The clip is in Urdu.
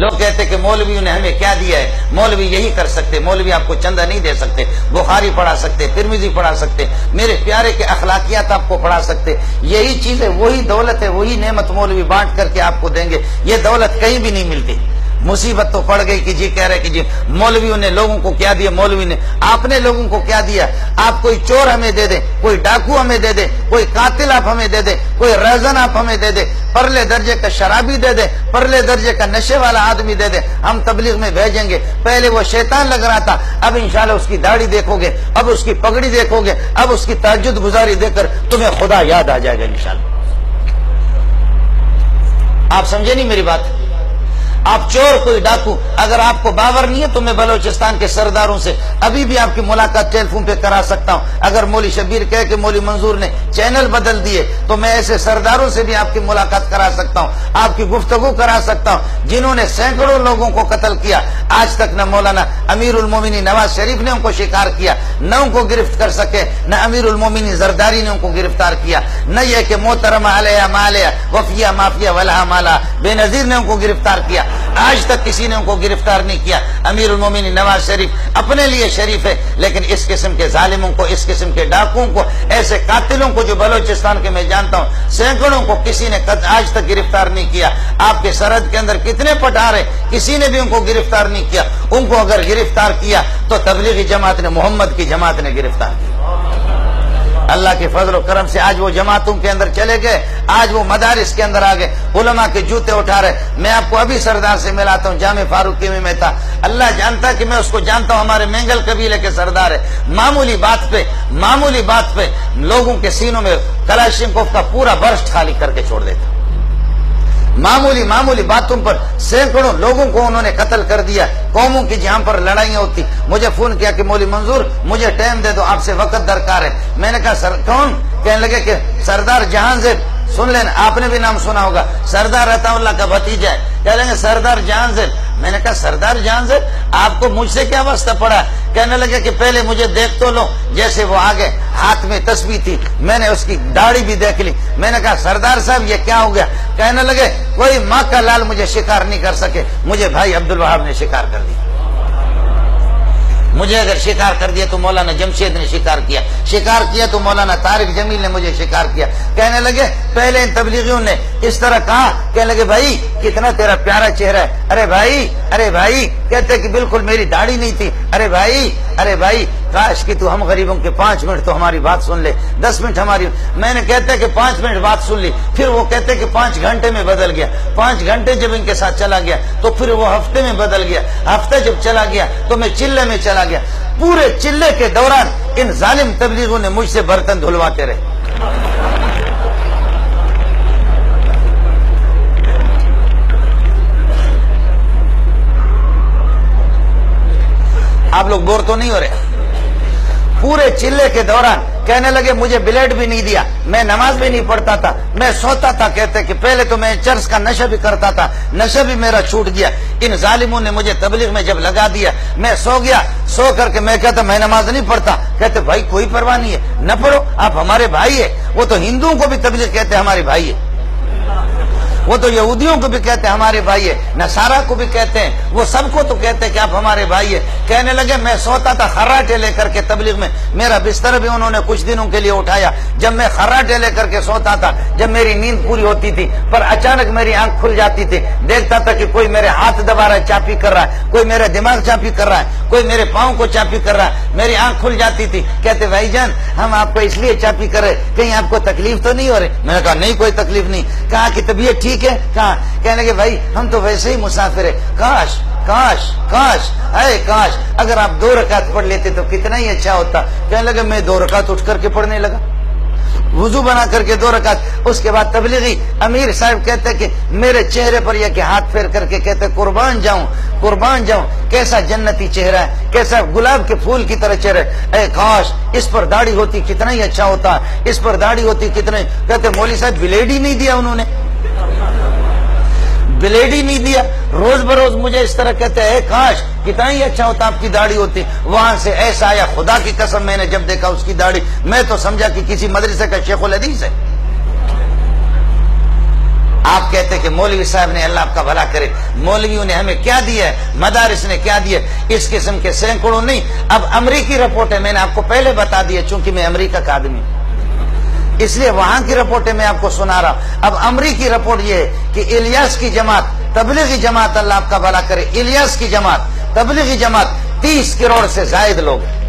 لوگ کہتے کہ مولویوں نے ہمیں کیا دیا ہے، مولوی یہی کر سکتے، مولوی آپ کو چندہ نہیں دے سکتے، بخاری پڑھا سکتے، ترمذی پڑھا سکتے، میرے پیارے کے اخلاقیات آپ کو پڑھا سکتے. یہی چیز ہے، وہی دولت ہے، وہی نعمت مولوی بانٹ کر کے آپ کو دیں گے. یہ دولت کہیں بھی نہیں ملتی. مصیبت تو پڑ گئی کہ جی کہہ رہے کہ جی مولویوں نے لوگوں کو کیا دیا، مولوی نے آپ نے لوگوں کو کیا دیا. آپ کوئی چور ہمیں دے دیں، کوئی ڈاکو ہمیں دے دیں، کوئی قاتل آپ ہمیں دے دیں، کوئی ریزن آپ ہمیں دے دیں، پرلے درجے کا شرابی دے دیں، پرلے درجے کا نشے والا آدمی دے دیں، ہم تبلیغ میں بھیجیں گے. پہلے وہ شیطان لگ رہا تھا، اب انشاءاللہ اس کی داڑھی دیکھو گے، اب اس کی پگڑی دیکھو گے، اب اس کی تہجد گزاری دیکھ کر تمہیں خدا یاد آ جائے گا انشاءاللہ. آپ سمجھے نہیں میری بات؟ آپ چور، کوئی ڈاکو، اگر آپ کو باور نہیں ہے تو میں بلوچستان کے سرداروں سے ابھی بھی آپ کی ملاقات ٹیلی فون پہ کرا سکتا ہوں. اگر مولوی شبیر کہے کہ مولوی منظور نے چینل بدل دیے تو میں ایسے سرداروں سے بھی آپ کی ملاقات کرا سکتا ہوں، آپ کی گفتگو کرا سکتا ہوں جنہوں نے سینکڑوں لوگوں کو قتل کیا. آج تک نہ مولانا امیر المومنین نواز شریف نے ان کو شکار کیا، نہ ان کو گرفت کر سکے، نہ امیر المومنین زرداری نے ان کو گرفتار کیا، نہ یہ کہ محترم علیہ مالیہ وفیہ مافیہ ولہ مالا بے نظیر نے ان کو گرفتار کیا. آج تک کسی نے ان کو گرفتار نہیں کیا. امیر المومنین نواز شریف اپنے لیے شریف ہے، لیکن اس قسم کے ظالموں کو، اس قسم کے ڈاکوؤں کو، ایسے قاتلوں کو جو بلوچستان کے میں جانتا ہوں سینکڑوں کو کسی نے آج تک گرفتار نہیں کیا. آپ کے سرحد کے اندر کتنے پٹھار ہیں، کسی نے بھی ان کو گرفتار نہیں کیا. ان کو اگر گرفتار کیا تو تبلیغی جماعت نے، محمد کی جماعت نے گرفتار کیا. اللہ کے فضل و کرم سے آج وہ جماعتوں کے اندر چلے گئے، آج وہ مدارس کے اندر آ گئے، علماء کے جوتے اٹھا رہے. میں آپ کو ابھی سردار سے ملاتا ہوں، جامع فاروقی میں تھا. اللہ جانتا ہے کہ میں اس کو جانتا ہوں، ہمارے مینگل قبیلے کے سردار ہے. معمولی بات پہ لوگوں کے سینوں میں کلاشنکوف کا پورا برسٹ خالی کر کے چھوڑ دیتا. معمولی باتوں پر سینکڑوں لوگوں کو انہوں نے قتل کر دیا. قوموں کی جہاں پر لڑائیاں ہوتی، مجھے فون کیا کہ مولوی منظور مجھے ٹائم دے دو، آپ سے وقت درکار ہے. میں نے کہا سر کون؟ کہنے لگے کہ سردار جہان زیب، سن لینا، آپ نے بھی نام سنا ہوگا، سردار عطا اللہ کا بھتیجا ہے. کہہ لیں گے سردار جہان زیب. میں نے کہا سردار جہان زیب آپ کو مجھ سے کیا واسطہ پڑا؟ کہنے لگے کہ پہلے مجھے دیکھ تو لو. جیسے وہ آگے ہاتھ میں تسبیح تھی، میں نے اس کی داڑھی بھی دیکھ لی. میں نے کہا سردار صاحب یہ کیا ہو گیا؟ کہنے لگے کوئی ماں کا لال مجھے شکار نہیں کر سکے، مجھے بھائی عبد الوہاب نے شکار کر دیا. مجھے اگر شکار کر دیا تو مولانا جمشید نے شکار کیا تو مولانا طارق جمیل نے مجھے شکار کیا. کہنے لگے پہلے ان تبلیغیوں نے اس طرح کہا، کہنے لگے بھائی کتنا تیرا پیارا چہرہ ہے. ارے بھائی کہتے کہ بالکل میری داڑھی نہیں تھی. ارے بھائی کاش کہ تو ہم غریبوں کے 5 منٹ تو ہماری بات سن لے، 10 منٹ ہماری. میں نے کہتے کہ 5 منٹ بات سن لی، پھر وہ کہتے کہ 5 گھنٹے میں بدل گیا. 5 گھنٹے جب ان کے ساتھ چلا گیا تو پھر وہ ہفتے میں بدل گیا. ہفتہ جب چلا گیا تو میں چلے میں چلا گیا. پورے چلے کے دوران ان ظالم تبلیغوں نے مجھ سے برتن دھلواتے رہے. آپ لوگ بور تو نہیں ہو رہے؟ پورے چلے کے دوران کہنے لگے مجھے بلیڈ بھی نہیں دیا، میں نماز بھی نہیں پڑھتا تھا، میں سوتا تھا. کہتے کہ پہلے تو میں چرس کا نشہ بھی کرتا تھا، نشہ بھی میرا چھوٹ گیا. ان ظالموں نے مجھے تبلیغ میں جب لگا دیا، میں سو گیا. سو کر کے میں کہتا میں نماز نہیں پڑھتا. کہتے بھائی کوئی پرواہ نہیں ہے، نہ پڑھو، آپ ہمارے بھائی ہے. وہ تو ہندوؤں کو بھی تبلیغ کہتے ہمارے بھائی ہے، وہ تو یہودیوں کو بھی کہتے ہیں ہمارے بھائی ہے، نصارہ کو بھی کہتے ہیں، وہ سب کو تو کہتے ہیں کہ آپ ہمارے بھائی ہے. کہنے لگے میں سوتا تھا خراٹے لے کر کے تبلیغ میں، میرا بستر بھی انہوں نے کچھ دنوں کے لیے اٹھایا. جب میں خراٹے لے کر کے سوتا تھا، جب میری نیند پوری ہوتی تھی پر اچانک میری آنکھ کھل جاتی تھی، دیکھتا تھا کہ کوئی میرے ہاتھ دبا رہا ہے، چاپی کر رہا ہے، کوئی میرے دماغ چاپی کر رہا ہے، کوئی میرے پاؤں کو چاپی کر رہا ہے. میری آنکھ کھل جاتی تھی. کہتے بھائی جان ہم آپ کو اس لیے چاپی کر رہے کہیں آپ کو تکلیف تو نہیں ہو رہی؟ میں نے کہا نہیں کوئی تکلیف نہیں. کہا کہ طبیعت ٹھیک ہے؟ کہا. کہنے لگے بھائی ہم تو ویسے ہی مسافر ہے، کاش اگر آپ 2 رکعت پڑھ لیتے تو کتنا ہی اچھا ہوتا. کہنے لگے میں 2 رکعت اٹھ کر کے پڑھنے لگا، وضو بنا کر کے 2 رکعت. اس کے بعد تبلیغی امیر صاحب کہتے کہ میرے چہرے پر یہ کہ ہاتھ پھیر کر کے کہتے قربان جاؤں کیسا جنتی چہرہ ہے، کیسا گلاب کے پھول کی طرح چہرہ ہے. اے کاش اس پر داڑھی ہوتی کتنا ہی اچھا ہوتا، اس پر داڑھی ہوتی کتنا ہی. کہتے مولوی صاحب بلیڈ ہی نہیں دیا، انہوں نے بلیڈ ہی نہیں دیا. روز بروز مجھے اس طرح کہتے ہیں کاش کتنا ہی اچھا ہوتا آپ کی داڑھی ہوتی. وہاں سے ایسا آیا، خدا کی قسم میں نے جب دیکھا اس کی داڑھی میں تو سمجھا کہ کسی مدرسے کا شیخ الحدیث ہے. آپ کہتے کہ مولوی صاحب نے اللہ آپ کا بھلا کرے، مولویوں نے ہمیں کیا دیا ہے، مدارس نے کیا دیا ہے، اس قسم کے سینکڑوں نہیں۔ اب امریکی رپورٹ ہے، میں نے آپ کو پہلے بتا دیا چونکہ میں امریکہ کا آدمی ہوں، اس لیے وہاں کی رپورٹیں میں آپ کو سنا رہا ہوں۔ اب امریکی رپورٹ یہ ہے کہ الیاس کی جماعت، تبلیغی جماعت، اللہ آپ کا بھلا کرے، الیاس کی جماعت، تبلیغی جماعت 30 کروڑ سے زائد لوگ ہیں۔